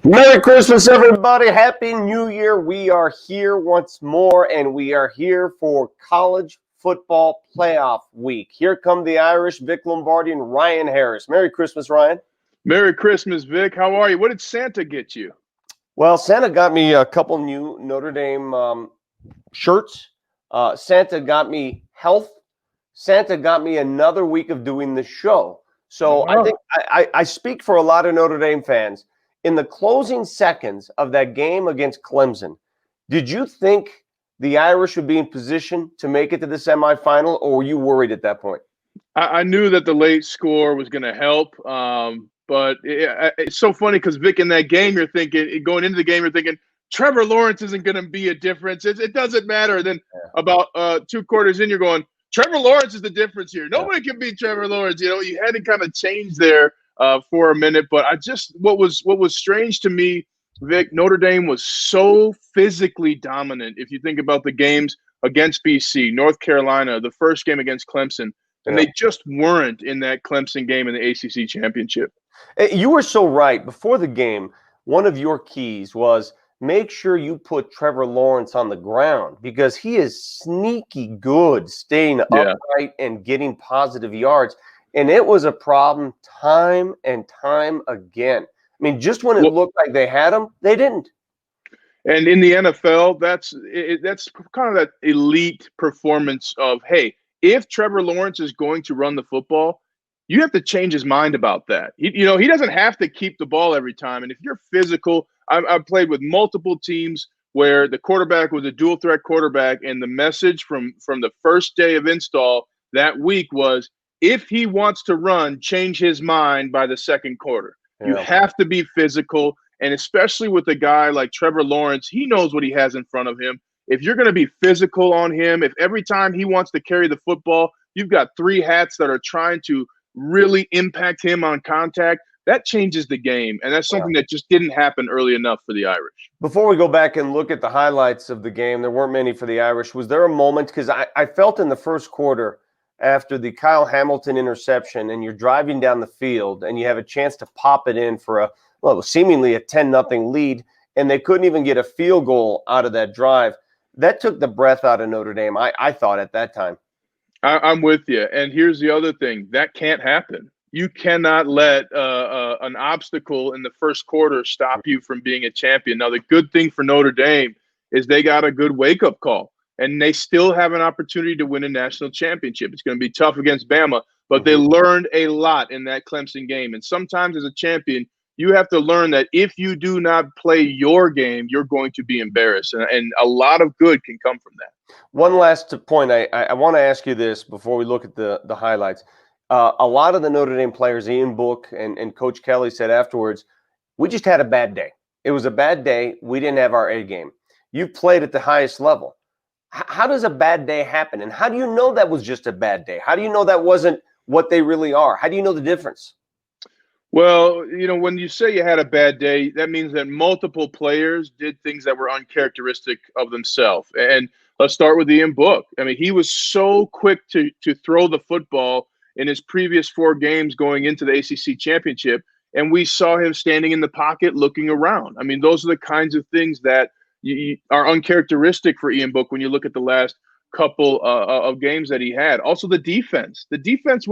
Merry Christmas, everybody. Happy New Year. We are here once more, and we are here for college football playoff week. Here come the Irish, Vic Lombardi and Ryan Harris. Merry Christmas, Ryan. Merry Christmas, Vic. How are you? What did Santa get you? Well, Santa got me a couple new Notre Dame shirts. Santa got me health. Santa got me another week of doing the show. So I think I speak for a lot of Notre Dame fans. In the closing seconds of that game against Clemson, did you think the Irish would be in position to make it to the semifinal, or were you worried at that point? I knew that the late score was going to help, but it's so funny because, Vic, in that game, you're thinking, going into the game, you're thinking, Trevor Lawrence isn't going to be a difference. It doesn't matter. Then about 2 quarters in, you're going, Trevor Lawrence is the difference here. Nobody can beat Trevor Lawrence. You know, you had to kind of change there for a minute. But what was strange to me, Vic, Notre Dame was so physically dominant. If you think about the games against BC, North Carolina, the first game against Clemson, and they just weren't in that Clemson game in the ACC championship. You were so right. Before the game, one of your keys was make sure you put Trevor Lawrence on the ground because he is sneaky good staying upright and getting positive yards. And it was a problem time and time again. I mean, just when it looked like they had him, they didn't. And in the NFL, that's kind of that elite performance of, hey, if Trevor Lawrence is going to run the football, you have to change his mind about that. He doesn't have to keep the ball every time. And if you're physical, I've played with multiple teams where the quarterback was a dual threat quarterback, and the message from the first day of install that week was, if he wants to run, change his mind by the second quarter. Yeah. You have to be physical, and especially with a guy like Trevor Lawrence, he knows what he has in front of him. If you're going to be physical on him, if every time he wants to carry the football, you've got 3 hats that are trying to really impact him on contact, that changes the game. And that's something that just didn't happen early enough for the Irish. Before we go back and look at the highlights of the game, there weren't many for the Irish. Was there a moment, because I felt in the first quarter after the Kyle Hamilton interception and you're driving down the field and you have a chance to pop it in for seemingly a 10-0 lead, and they couldn't even get a field goal out of that drive. That took the breath out of Notre Dame, I thought, at that time. I'm with you. And here's the other thing. That can't happen. You cannot let an obstacle in the first quarter stop you from being a champion. Now, the good thing for Notre Dame is they got a good wake-up call, and they still have an opportunity to win a national championship. It's going to be tough against Bama, but they learned a lot in that Clemson game. And sometimes as a champion, you have to learn that if you do not play your game, you're going to be embarrassed. And a lot of good can come from that. One last point. I want to ask you this before we look at the highlights. A lot of the Notre Dame players, Ian Book and Coach Kelly, said afterwards, we just had a bad day. It was a bad day. We didn't have our A game. You played at the highest level. How does a bad day happen? And how do you know that was just a bad day? How do you know that wasn't what they really are? How do you know the difference? Well, when you say you had a bad day, that means that multiple players did things that were uncharacteristic of themselves. And let's start with Ian Book. I mean, he was so quick to throw the football in his previous 4 games going into the ACC championship, and we saw him standing in the pocket looking around. I mean, those are the kinds of things that are uncharacteristic for Ian Book when you look at the last couple of games that he had. Also, the defense. The defense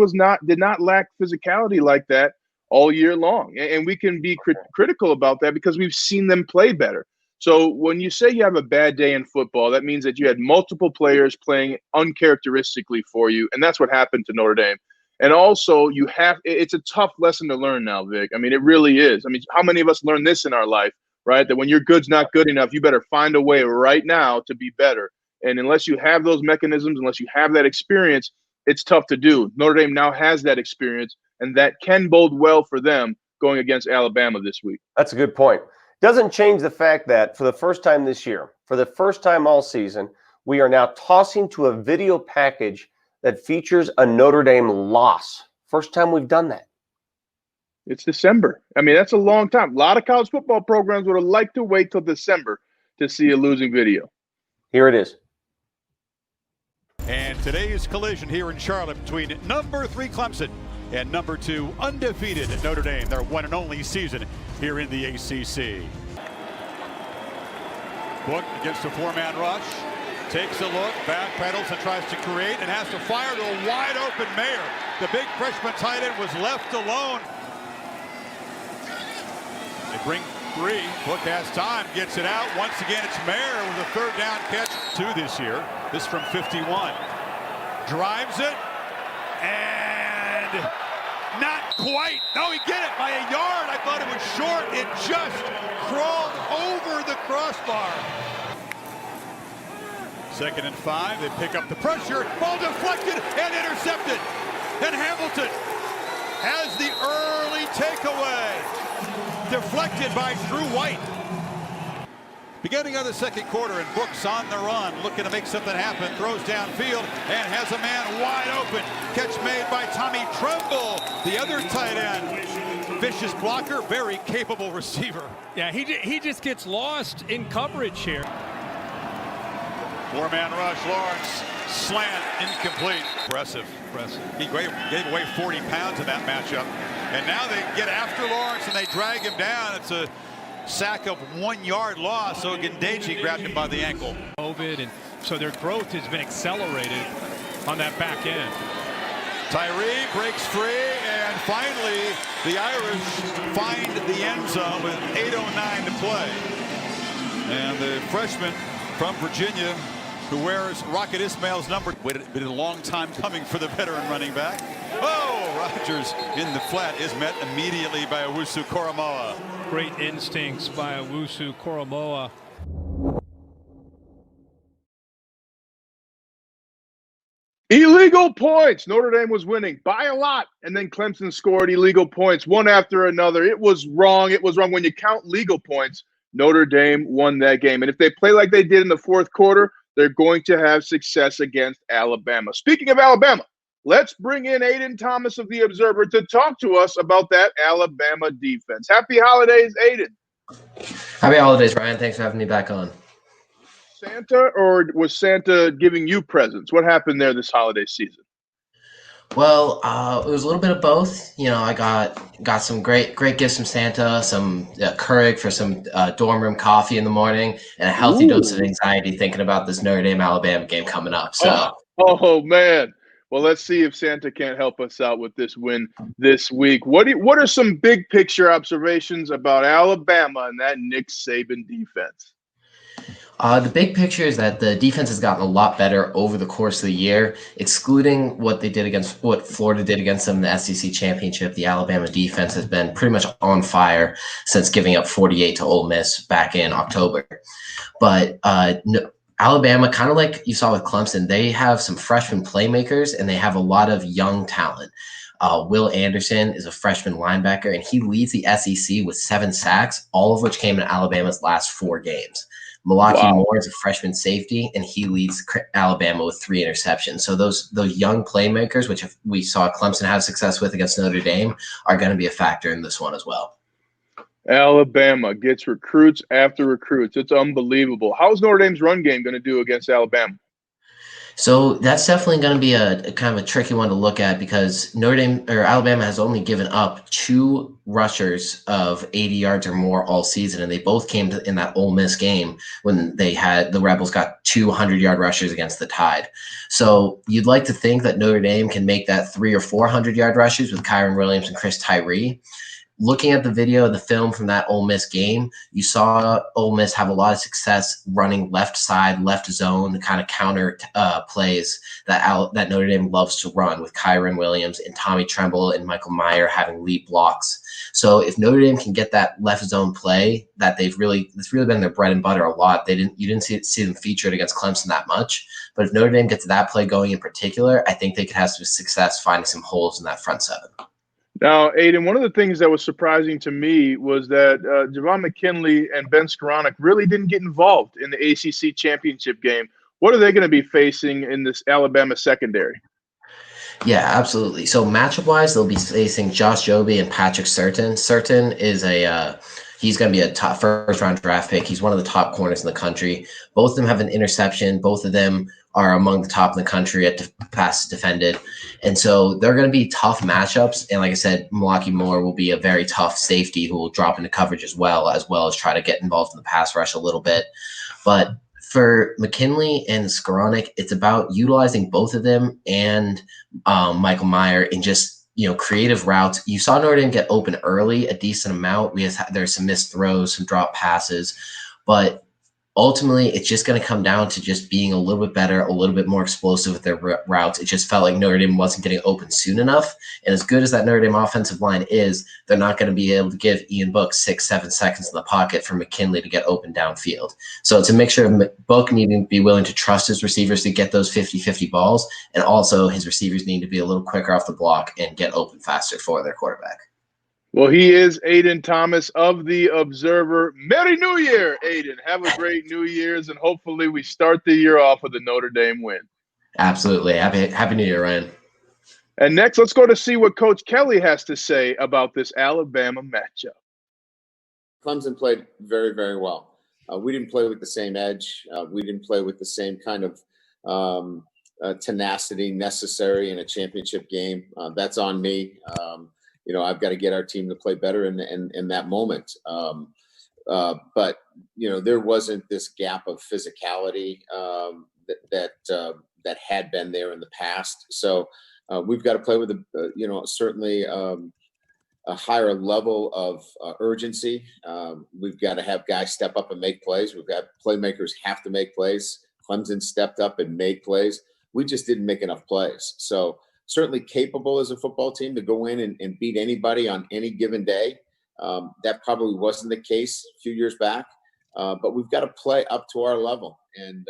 did not lack physicality like that all year long. And we can be critical about that because we've seen them play better. So when you say you have a bad day in football, that means that you had multiple players playing uncharacteristically for you. And that's what happened to Notre Dame. And also it's a tough lesson to learn now, Vic. I mean, it really is. I mean, how many of us learn this in our life, right? That when your good's not good enough, you better find a way right now to be better. And unless you have those mechanisms, unless you have that experience, it's tough to do. Notre Dame now has that experience, and that can bode well for them going against Alabama this week. That's a good point. Doesn't change the fact that for the first time this year, for the first time all season, we are now tossing to a video package that features a Notre Dame loss. First time we've done that. It's December. I mean, that's a long time. A lot of college football programs would have liked to wait till December to see a losing video. Here it is. And today's collision here in Charlotte between number 3 Clemson and number 2 undefeated Notre Dame, their one and only season here in the ACC. Book against a four-man rush. Takes a look, backpedals and tries to create and has to fire to a wide-open Mayer. The big freshman tight end was left alone. They bring three. Book has time, gets it out. Once again, it's Mayer with a third down catch. Two this year. This from 51. Drives it. And not quite. No, he get it by a yard. I thought it was short. It just crawled over the crossbar. 2nd and 5. They pick up the pressure. Ball deflected and intercepted. And Hamilton has the early takeaway. Deflected by Drew White. Beginning of the second quarter, and Book's on the run, looking to make something happen. Throws downfield and has a man wide open. Catch made by Tommy Tremble, the other tight end. Vicious blocker, very capable receiver. Yeah, he just gets lost in coverage here. Four-man rush, Lawrence, slant, incomplete. Impressive. He gave away 40 pounds in that matchup. And now they get after Lawrence and they drag him down. It's a sack of 1 yard loss. So Gendeji grabbed him by the ankle. COVID, and so their growth has been accelerated on that back end. Tyree breaks free, and finally the Irish find the end zone with 8:09 to play. And the freshman from Virginia, who wears Rocket Ismail's number. Been a long time coming for the veteran running back. Oh, Rodgers in the flat is met immediately by Owusu Koromoa. Great instincts by Owusu Koromoa. Illegal points. Notre Dame was winning by a lot, and then Clemson scored illegal points one after another. It was wrong. It was wrong. When you count legal points, Notre Dame won that game. And if they play like they did in the fourth quarter, they're going to have success against Alabama. Speaking of Alabama, let's bring in Aiden Thomas of The Observer to talk to us about that Alabama defense. Happy holidays, Aiden. Happy holidays, Ryan. Thanks for having me back on. Santa, or was Santa giving you presents? What happened there this holiday season? Well, it was a little bit of both. You know, I got some great gifts from Santa, some Keurig for some dorm room coffee in the morning, and a healthy dose of anxiety thinking about this Notre Dame Alabama game coming up. So, oh man. Well, let's see if Santa can't help us out with this win this week. What are some big picture observations about Alabama and that Nick Saban defense? The big picture is that the defense has gotten a lot better over the course of the year, excluding what Florida did against them in the SEC championship. The Alabama defense has been pretty much on fire since giving up 48 to Ole Miss back in October. But Alabama, kind of like you saw with Clemson, they have some freshman playmakers and they have a lot of young talent. Will Anderson is a freshman linebacker, and he leads the SEC with 7 sacks, all of which came in Alabama's last 4 games. Milwaukee Moore is a freshman safety, and he leads Alabama with 3 interceptions. So those young playmakers, which we saw Clemson have success with against Notre Dame, are going to be a factor in this one as well. Alabama gets recruits after recruits. It's unbelievable. How's Notre Dame's run game going to do against Alabama? So that's definitely going to be a kind of a tricky one to look at, because Alabama has only given up 2 rushers of 80 yards or more all season, and they both came in that Ole Miss game when the Rebels got 200-yard rushers against the Tide. So you'd like to think that Notre Dame can make that 300 or 400-yard rushers with Kyron Williams and Chris Tyree. Looking at the video of the film from that Ole Miss game, you saw Ole Miss have a lot of success running left side, left zone, the kind of counter plays that Notre Dame loves to run, with Kyron Williams and Tommy Tremble and Michael Mayer having lead blocks. So if Notre Dame can get that left zone play that it's really been their bread and butter a lot. You didn't see them featured against Clemson that much, but if Notre Dame gets that play going in particular, I think they could have some success finding some holes in that front 7. Now, Aiden, one of the things that was surprising to me was that Javon McKinley and Ben Skoranek really didn't get involved in the ACC championship game. What are they going to be facing in this Alabama secondary? Yeah, absolutely. So matchup-wise, they'll be facing Josh Joby and Patrick Surtain. Surtain is he's going to be a top first-round draft pick. He's one of the top corners in the country. Both of them have an interception. Both of them are among the top in the country at passes defended. And so they're going to be tough matchups. And like I said, Milwaukee Moore will be a very tough safety who will drop into coverage as well as try to get involved in the pass rush a little bit. But for McKinley and Skoranek, it's about utilizing both of them and Michael Mayer in just, creative routes. You saw Notre Dame get open early, a decent amount. There's some missed throws, some drop passes, but ultimately, it's just going to come down to just being a little bit better, a little bit more explosive with their routes. It just felt like Notre Dame wasn't getting open soon enough. And as good as that Notre Dame offensive line is, they're not going to be able to give Ian Book 6-7 seconds in the pocket for McKinley to get open downfield. So it's a mixture of Book needing to be willing to trust his receivers to get those 50-50 balls, and also his receivers need to be a little quicker off the block and get open faster for their quarterback. Well, he is Aiden Thomas of The Observer. Merry New Year, Aiden. Have a great New Year's, and hopefully we start the year off with a Notre Dame win. Absolutely. Happy New Year, Ryan. And next, let's go to see what Coach Kelly has to say about this Alabama matchup. Clemson played very, very well. We didn't play with the same edge. We didn't play with the same kind of tenacity necessary in a championship game. That's on me. I've got to get our team to play better in that moment. But there wasn't this gap of physicality that had been there in the past. So we've got to play with certainly a higher level of urgency. We've got to have guys step up and make plays. We've got playmakers have to make plays. Clemson stepped up and made plays. We just didn't make enough plays. So certainly capable as a football team to go in and beat anybody on any given day. That probably wasn't the case a few years back, but we've got to play up to our level, and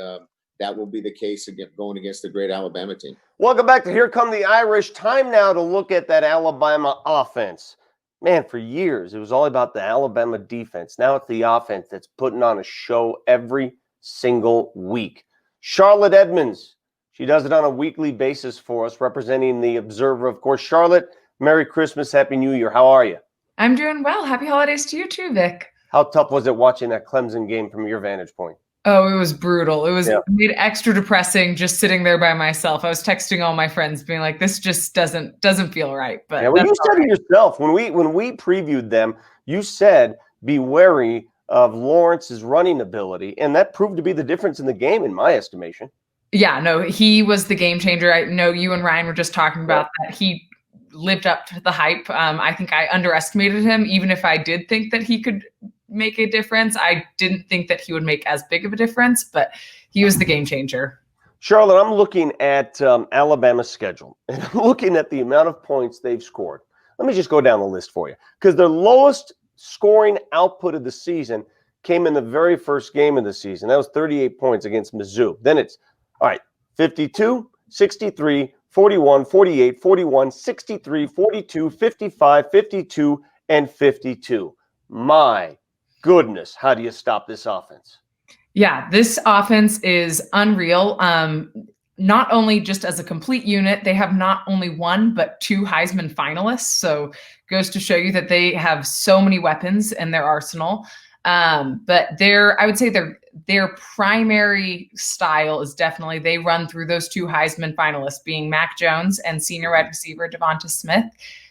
that will be the case again going against the great Alabama team. Welcome back to Here Come the Irish. Time now to look at that Alabama offense. Man, for years, it was all about the Alabama defense. Now it's the offense that's putting on a show every single week. Charlotte Edmonds, she does it on a weekly basis for us, representing the Observer. Of course, Charlotte, Merry Christmas, Happy New Year. How are you? I'm doing well. Happy holidays to you too, Vic. How tough was it watching that Clemson game from your vantage point? Oh, it was brutal. It made extra depressing just sitting there by myself. I was texting all my friends being like, this just doesn't feel right. But well, you said it yourself. When we previewed them, you said be wary of Lawrence's running ability, and that proved to be the difference in the game, in my estimation. Yeah, no, he was the game changer. I know you and Ryan were just talking about that. He lived up to the hype. I think I underestimated him, even if I did think that he could make a difference. I didn't think that he would make as big of a difference, but he was the game changer. Charlotte, I'm looking at Alabama's schedule, and I'm looking at the amount of points they've scored. Let me just go down the list for you, because their lowest scoring output of the season came in the very first game of the season. That was 38 points against Mizzou. Then it's, all right, 52, 63, 41, 48, 41, 63, 42, 55, 52, and 52. My goodness, how do you stop this offense? Yeah, this offense is unreal. Not only just as a complete unit, they have not only one, but two Heisman finalists. So goes to show you that they have so many weapons in their arsenal. But I would say their primary style is definitely they run through those two Heisman finalists, being Mac Jones and senior wide receiver Devonta Smith.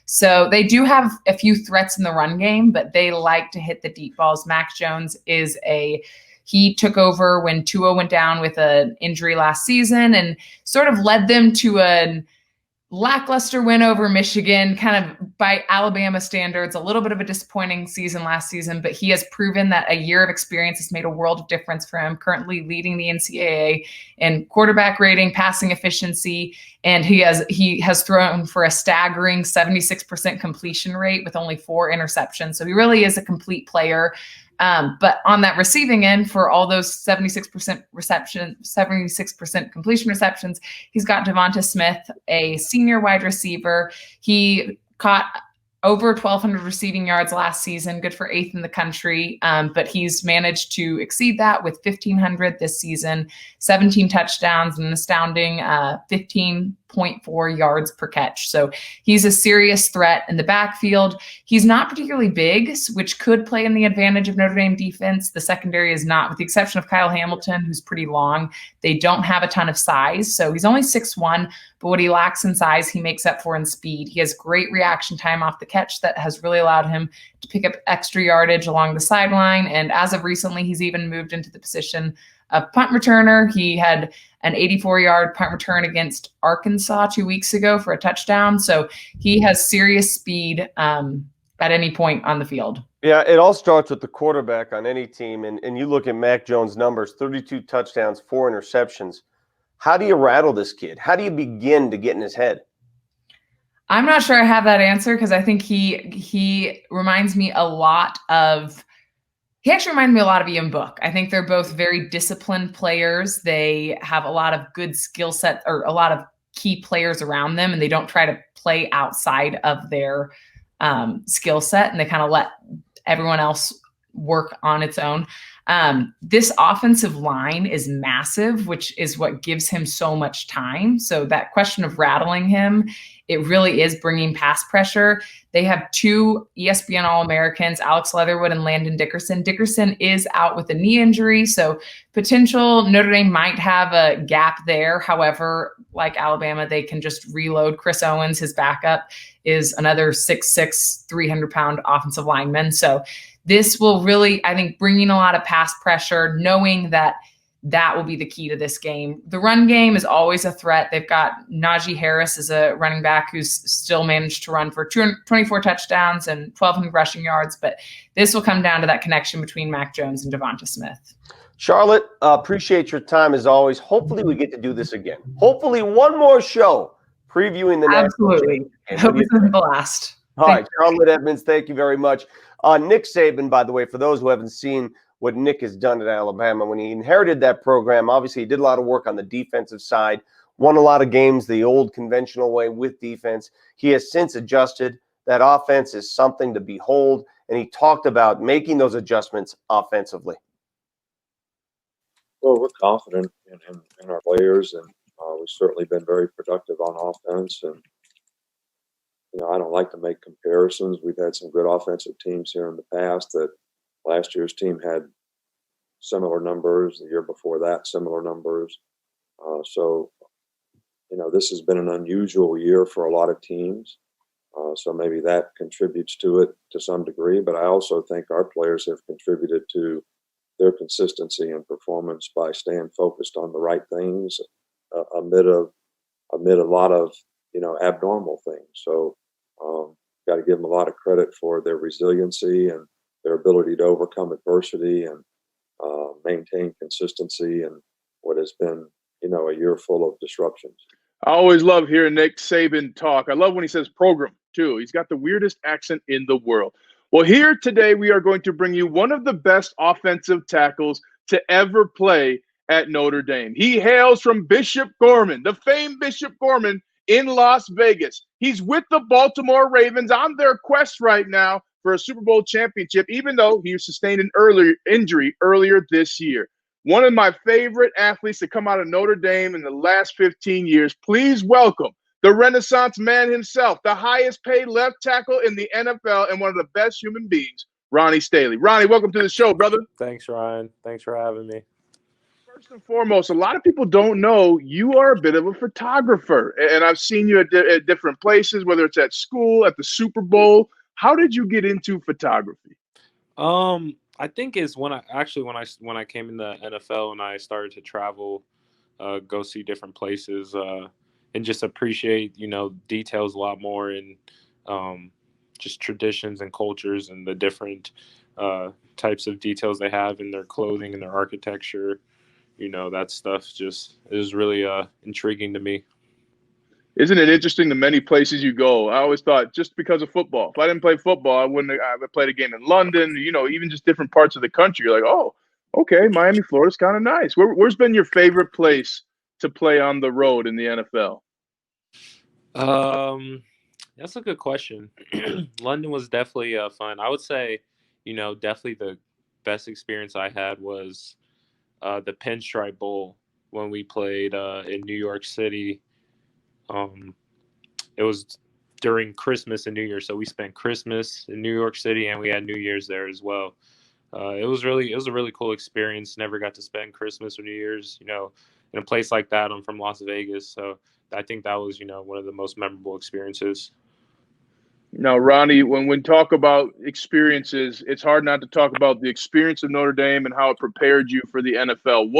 So they do have a few threats in the run game, but they like to hit the deep balls. Mac Jones he took over when Tua went down with an injury last season and sort of led them to a lackluster win over Michigan, kind of by Alabama standards, a little bit of a disappointing season last season, but he has proven that a year of experience has made a world of difference for him, currently leading the NCAA in quarterback rating, passing efficiency, and he has thrown for a staggering 76% completion rate with only 4 interceptions. So he really is a complete player. But on that receiving end, for all those 76% completion receptions, he's got Devonta Smith, a senior wide receiver. He caught over 1,200 receiving yards last season, good for 8th in the country. But he's managed to exceed that with 1,500 this season, 17 touchdowns, and an astounding 15 8.4 yards per catch. So he's a serious threat in the backfield. He's not particularly big, which could play in the advantage of Notre Dame defense. The secondary is not, with the exception of Kyle Hamilton, who's pretty long. They don't have a ton of size. So he's only 6'1", but what he lacks in size, he makes up for in speed. He has great reaction time off the catch that has really allowed him to pick up extra yardage along the sideline. And as of recently, he's even moved into the position of punt returner. He had an 84-yard punt return against Arkansas 2 weeks ago for a touchdown. So he has serious speed at any point on the field. Yeah, it all starts with the quarterback on any team. And you look at Mac Jones' numbers, 32 touchdowns, 4 interceptions. How do you rattle this kid? How do you begin to get in his head? I'm not sure I have that answer, because I think he reminds me a lot of – he actually reminds me a lot of Ian Book. I think they're both very disciplined players. They have a lot of good skill set, or a lot of key players around them, and they don't try to play outside of their skill set, and they kind of let everyone else work on its own. This offensive line is massive, which is what gives him so much time. So that question of rattling him, it really is bringing pass pressure. They have 2 ESPN All-Americans, Alex Leatherwood and Landon Dickerson. Dickerson is out with a knee injury, so potential Notre Dame might have a gap there. However, like Alabama, they can just reload. Chris Owens, his backup, is another 6'6", 300-pound offensive lineman. So this will really, I think, bringing a lot of pass pressure, knowing that will be the key to this game. The run game is always a threat. They've got Najee Harris as a running back who's still managed to run for 24 touchdowns and 1,200 rushing yards. But this will come down to that connection between Mac Jones and Devonta Smith. Charlotte, appreciate your time as always. Hopefully we get to do this again. Hopefully one more show previewing the Absolutely. Hope this isn't the last. All right, Charlotte Edmonds, thank you very much. Nick Saban, by the way, for those who haven't seen what Nick has done at Alabama, when he inherited that program, obviously he did a lot of work on the defensive side, won a lot of games the old conventional way with defense. He has since adjusted. That offense is something to behold, and he talked about making those adjustments offensively. Well, we're confident in our players, and we've certainly been very productive on offense. And I don't like to make comparisons. We've had some good offensive teams here in the past. That last year's team had similar numbers. The year before that, similar numbers. So this has been an unusual year for a lot of teams. So maybe that contributes to it to some degree. But I also think our players have contributed to their consistency and performance by staying focused on the right things amid a lot of abnormal things. So got to give them a lot of credit for their resiliency and their ability to overcome adversity and maintain consistency in what has been a year full of disruptions. I always love hearing Nick Saban talk. I love when he says program too. He's got the weirdest accent in the world. Well, here today we are going to bring you one of the best offensive tackles to ever play at Notre Dame. He hails from Bishop Gorman, the famed Bishop Gorman in Las Vegas. He's with the Baltimore Ravens on their quest right now for a Super Bowl championship, even though he sustained an injury earlier this year. One of my favorite athletes to come out of Notre Dame in the last 15 years. Please welcome the Renaissance man himself, the highest paid left tackle in the NFL and one of the best human beings, Ronnie Stanley. Ronnie, welcome to the show, brother. Thanks, Ryan. Thanks for having me. First and foremost, a lot of people don't know you are a bit of a photographer, and I've seen you at different places, whether it's at school, at the Super Bowl. How did you get into photography? I think it's when I came in the NFL and I started to travel, go see different places, and just appreciate, details a lot more and just traditions and cultures and the different types of details they have in their clothing and their architecture. That stuff just is really intriguing to me. Isn't it interesting the many places you go? I always thought just because of football. If I didn't play football, I wouldn't have played a game in London, even just different parts of the country. You're like, oh, okay, Miami, Florida's kind of nice. Where's been your favorite place to play on the road in the NFL? That's a good question. London was definitely fun. I would say, definitely the best experience I had was the Pinstripe Bowl when we played in New York City. It was during Christmas and New Year, so we spent Christmas in New York City, and we had New Year's there as well. It was a really cool experience. Never got to spend Christmas or New Year's, in a place like that. I'm from Las Vegas, so I think that was, one of the most memorable experiences. Now, Ronnie, when we talk about experiences, it's hard not to talk about the experience of Notre Dame and how it prepared you for the NFL.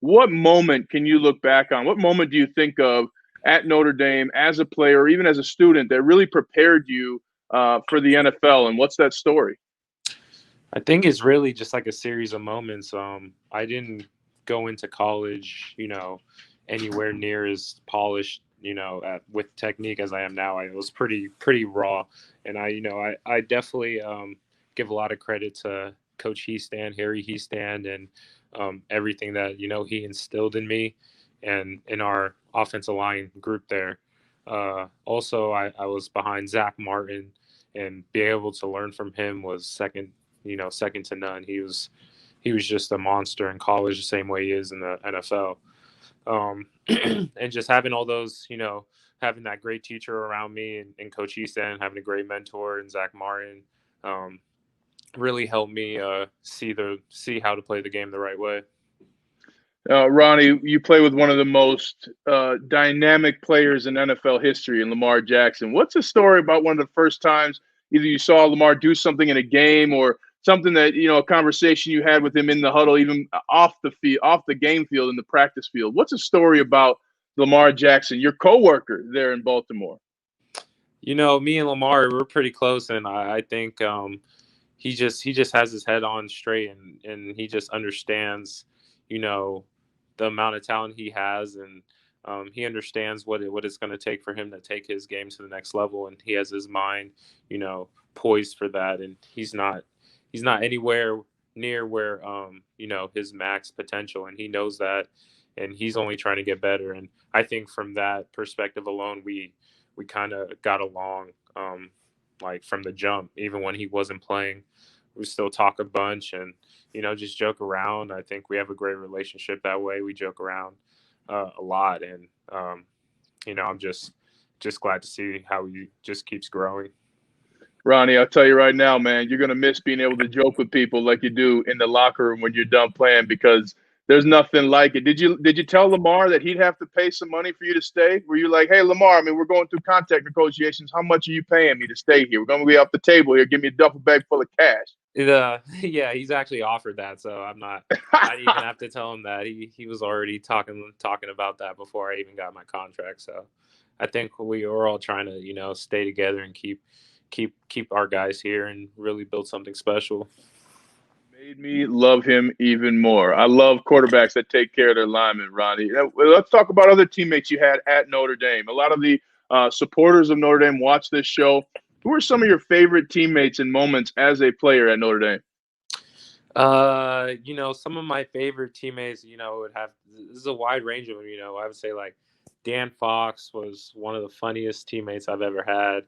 What moment can you look back on? What moment do you think of at Notre Dame as a player, or even as a student, that really prepared you for the NFL? And what's that story? I think it's really just like a series of moments. I didn't go into college, anywhere near as polished, with technique as I am now. I was pretty raw, and I definitely give a lot of credit to Coach Harry Heastand, and everything that he instilled in me and in our offensive line group there. Also, I was behind Zach Martin, and being able to learn from him was second to none. He was just a monster in college, the same way he is in the NFL. And just having all those, having that great teacher around me and Coach Easton, having a great mentor in Zach Martin, really helped me see how to play the game the right way. Ronnie, you play with one of the most dynamic players in NFL history, in Lamar Jackson. What's the story about one of the first times either you saw Lamar do something in a game, or something that, a conversation you had with him in the huddle, even off the field, off the game field, in the practice field? What's a story about Lamar Jackson, your coworker there in Baltimore? Me and Lamar, we're pretty close, and I think he just has his head on straight, and he just understands, the amount of talent he has, and he understands what it's going to take for him to take his game to the next level, and he has his mind, poised for that, and he's not anywhere near where his max potential, and he knows that, and he's only trying to get better. And I think from that perspective alone, we kind of got along, like from the jump. Even when he wasn't playing, we still talk a bunch and just joke around. I think we have a great relationship that way. We joke around a lot, and I'm just glad to see how he just keeps growing. Ronnie, I'll tell you right now, man, you're going to miss being able to joke with people like you do in the locker room when you're done playing, because there's nothing like it. Did you tell Lamar that he'd have to pay some money for you to stay? Were you like, hey, Lamar, we're going through contract negotiations. How much are you paying me to stay here? We're going to be off the table here. Give me a duffel bag full of cash. Yeah, he's actually offered that, so I didn't even have to tell him that. He was already talking about that before I even got my contract. So I think we were all trying to, stay together and keep our guys here and really build something special. Made me love him even more. I love quarterbacks that take care of their linemen, Ronnie. Let's talk about other teammates you had at Notre Dame. A lot of the supporters of Notre Dame watch this show. Who are some of your favorite teammates and moments as a player at Notre Dame? Some of my favorite teammates, would have, this is a wide range of them. I would say like Dan Fox was one of the funniest teammates I've ever had.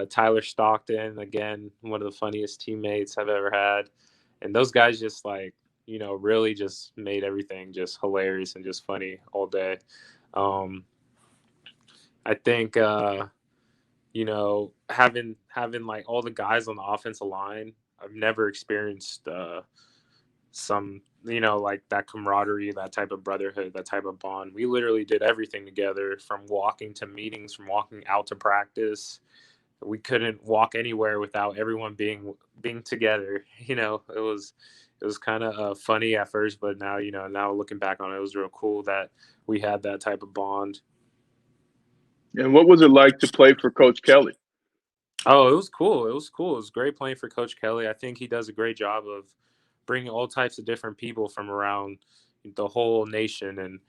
Tyler Stockton, again, one of the funniest teammates I've ever had. And those guys just really just made everything just hilarious and just funny all day. I think, having like all the guys on the offensive line, I've never experienced some, like that camaraderie, that type of brotherhood, that type of bond. We literally did everything together, from walking to meetings, from walking out to practice. We couldn't walk anywhere without everyone being together. It was kind of funny at first, but now, now looking back on it, it was real cool that we had that type of bond. And what was it like to play for Coach Kelly? Oh, it was cool. It was great playing for Coach Kelly. I think he does a great job of bringing all types of different people from around the whole nation, and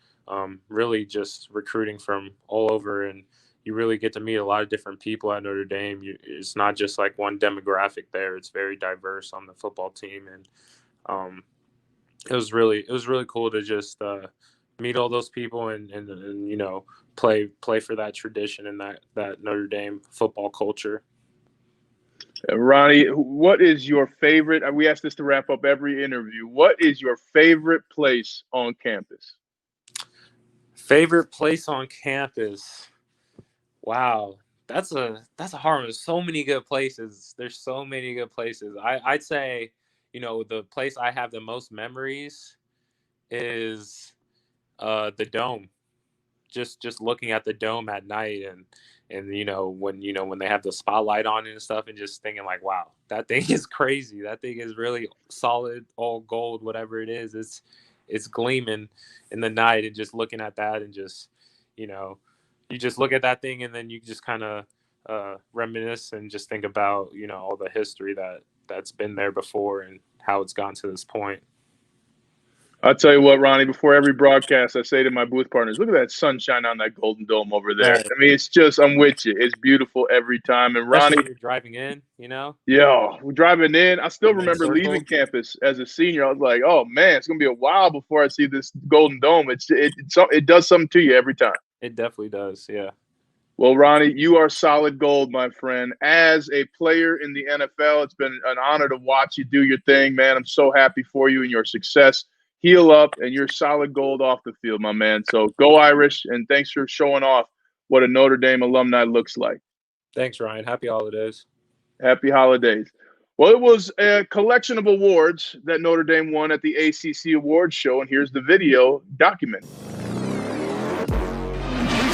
really just recruiting from all over. And you really get to meet a lot of different people at Notre Dame. It's not just like one demographic there. It's very diverse on the football team. And it was really cool to just meet all those people and play for that tradition and that Notre Dame football culture. Ronnie, what is your favorite? We ask this to wrap up every interview. What is your favorite place on campus? Favorite place on campus? Wow, that's a hard one. There's so many good places. There's so many good places. I'd say, the place I have the most memories is the Dome. Just looking at the Dome at night and when they have the spotlight on it and stuff, and just thinking like, wow, that thing is crazy. That thing is really solid, all gold, whatever it is. It's gleaming in the night, and just looking at that, and just you just look at that thing, and then you just kind of reminisce and just think about all the history that's been there before and how it's gone to this point. I'll tell you what, Ronnie, before every broadcast, I say to my booth partners, look at that sunshine on that Golden Dome over there. Right. I mean, it's just, I'm with you. It's beautiful every time. And Especially Ronnie, when you're driving in, we're driving in. I still And then remember circle. leaving campus as a senior. I was like, oh, man, it's going to be a while before I see this Golden Dome. It does something to you every time. It definitely does, yeah. Well, Ronnie, you are solid gold, my friend. As a player in the NFL, it's been an honor to watch you do your thing, man. I'm so happy for you and your success. Heal up, and you're solid gold off the field, my man. So go Irish, and thanks for showing off what a Notre Dame alumni looks like. Thanks, Ryan. Happy holidays. Happy holidays. Well, it was a collection of awards that Notre Dame won at the ACC Awards show, and here's the video document. We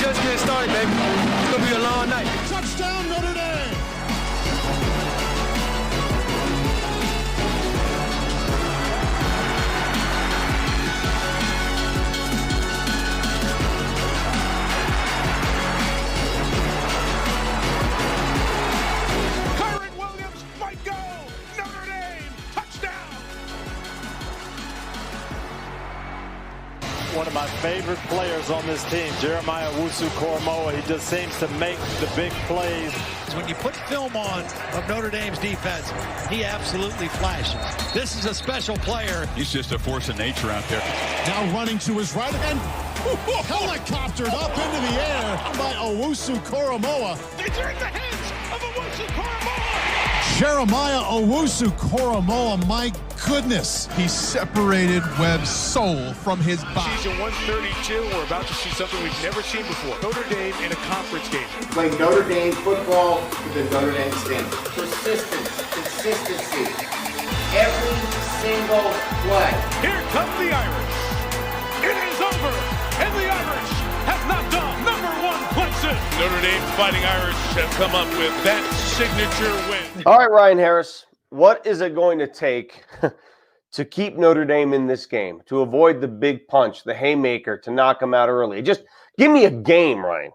just getting started, baby. It's going to be a long night. Touchdown, Notre Dame! One of my favorite players on this team, Jeremiah Owusu-Koramoah. He just seems to make the big plays. When you put film on of Notre Dame's defense, he absolutely flashes. This is a special player. He's just a force of nature out there. Now running to his right and helicoptered up into the air by Owusu-Koramoah. It's in the hands of Owusu-Koramoah. Jeremiah Owusu-Koramoah, my goodness. He separated Webb's soul from his body. Season 132, we're about to see something we've never seen before. Notre Dame in a conference game. Play Notre Dame football to the Notre Dame standard. Persistence, consistency, every single play. Here come the Irish. It is over, and the Irish have knocked off #1 Clemson. Notre Dame's Fighting Irish have come up with that signature win. All right, Ryan Harris, what is it going to take to keep Notre Dame in this game, to avoid the big punch, the haymaker, to knock them out early? Just give me a game, Ryan.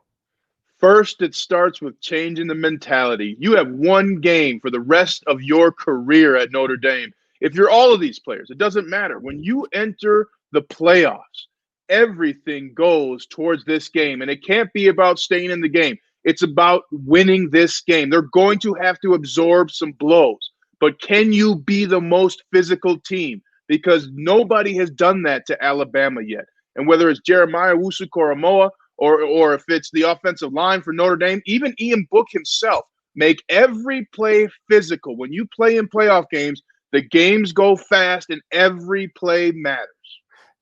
First, it starts with changing the mentality. You have one game for the rest of your career at Notre Dame. If you're all of these players, it doesn't matter. When you enter the playoffs, everything goes towards this game, and it can't be about staying in the game. It's about winning this game. They're going to have to absorb some blows, but can you be the most physical team? Because nobody has done that to Alabama yet. And whether it's Jeremiah Owusu-Koramoah or if it's the offensive line for Notre Dame, even Ian Book himself, make every play physical. When you play in playoff games, the games go fast and every play matters.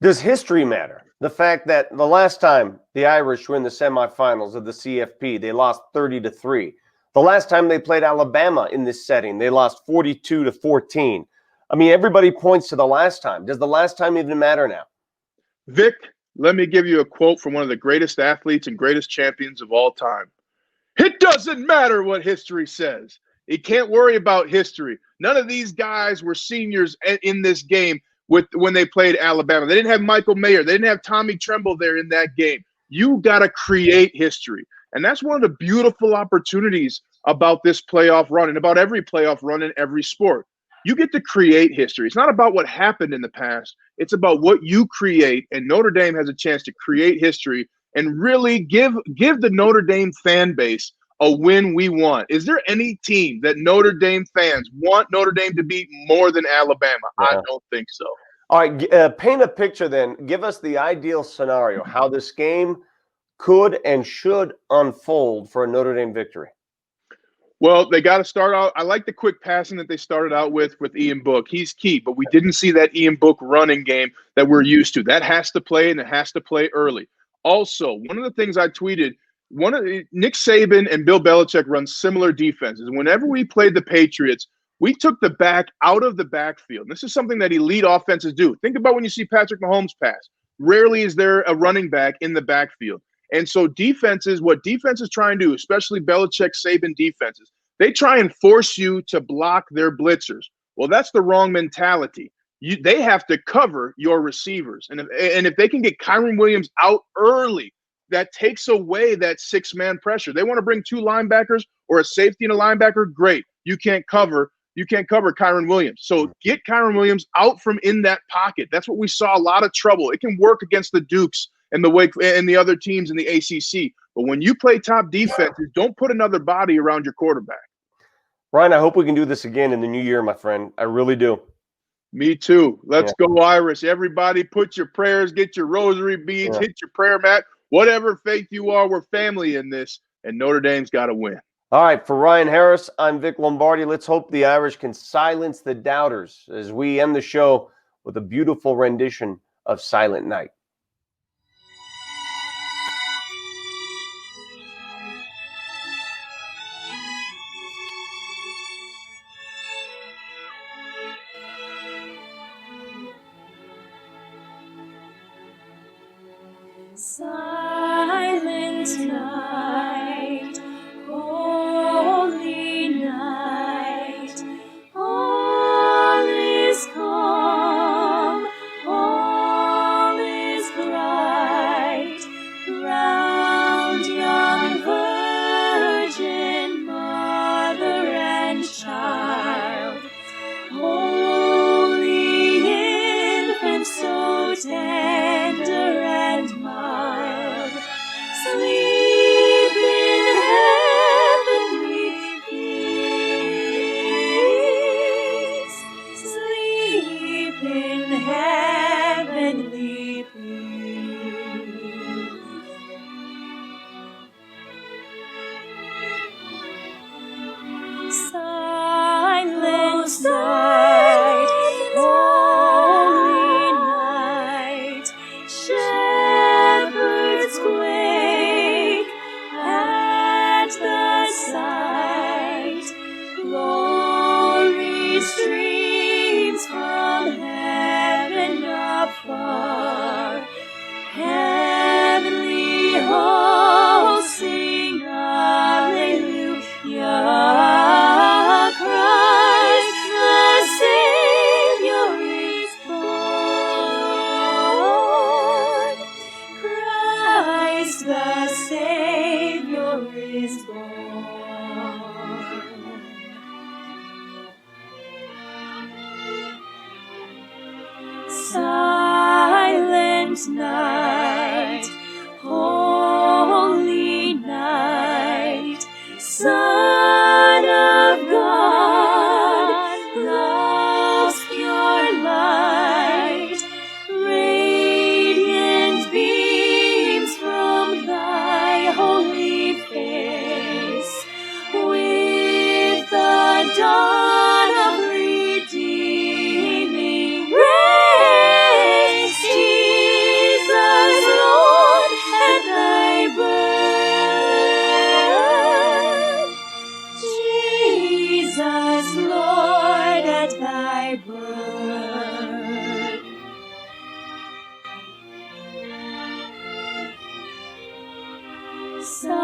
Does history matter? The fact that the last time the Irish were in the semifinals of the CFP, they lost 30-3. The last time they played Alabama in this setting, they lost 42-14. I mean, everybody points to the last time. Does the last time even matter now? Vic, let me give you a quote from one of the greatest athletes and greatest champions of all time. It doesn't matter what history says. You can't worry about history. None of these guys were seniors in this game when they played Alabama. They didn't have Michael Mayer. They didn't have Tommy Tremble there in that game. You got to create history. And that's one of the beautiful opportunities about this playoff run and about every playoff run in every sport. You get to create history. It's not about what happened in the past. It's about what you create. And Notre Dame has a chance to create history and really give the Notre Dame fan base a win we want. Is there any team that Notre Dame fans want Notre Dame to beat more than Alabama? Yeah. I don't think so. All right, paint a picture then. Give us the ideal scenario, how this game could and should unfold for a Notre Dame victory. Well, they got to start out. I like the quick passing that they started out with Ian Book. He's key, but we didn't see that Ian Book running game that we're used to. That has to play, and it has to play early. Also, one of the things I tweeted, Nick Saban and Bill Belichick run similar defenses. Whenever we played the Patriots, we took the back out of the backfield. This is something that elite offenses do. Think about when you see Patrick Mahomes pass. Rarely is there a running back in the backfield. And so what defenses try and do, especially Belichick, Saban defenses, they try and force you to block their blitzers. Well, that's the wrong mentality. They have to cover your receivers. And if they can get Kyren Williams out early, that takes away that six-man pressure. They want to bring two linebackers or a safety and a linebacker, great. You can't cover Kyren Williams. So get Kyren Williams out from in that pocket. That's what we saw a lot of trouble. It can work against the Dukes and the other teams in the ACC. But when you play top defenses, don't put another body around your quarterback. Ryan, I hope we can do this again in the new year, my friend. I really do. Me too. Let's go, Irish. Everybody put your prayers, get your rosary beads, hit your prayer mat. Whatever faith you are, we're family in this, and Notre Dame's got to win. All right, for Ryan Harris, I'm Vic Lombardi. Let's hope the Irish can silence the doubters as we end the show with a beautiful rendition of Silent Night. Silent night, holy night, all is calm, all is bright, round young virgin mother and child, holy infant so tender and mild, sleep in heavenly peace, sleep in heavenly peace. Silent night, holy night, shepherds quake at the sight, glory streams from heaven afar, heavenly hosts sing hallelujah. Christ the Savior is born. Christ the Savior is born. Silent night, holy night, Son of God, love's pure light, radiant beams from thy holy face, with the dawn of redeeming grace, Jesus, Lord, at thy birth, Jesus, Lord, at thy birth. So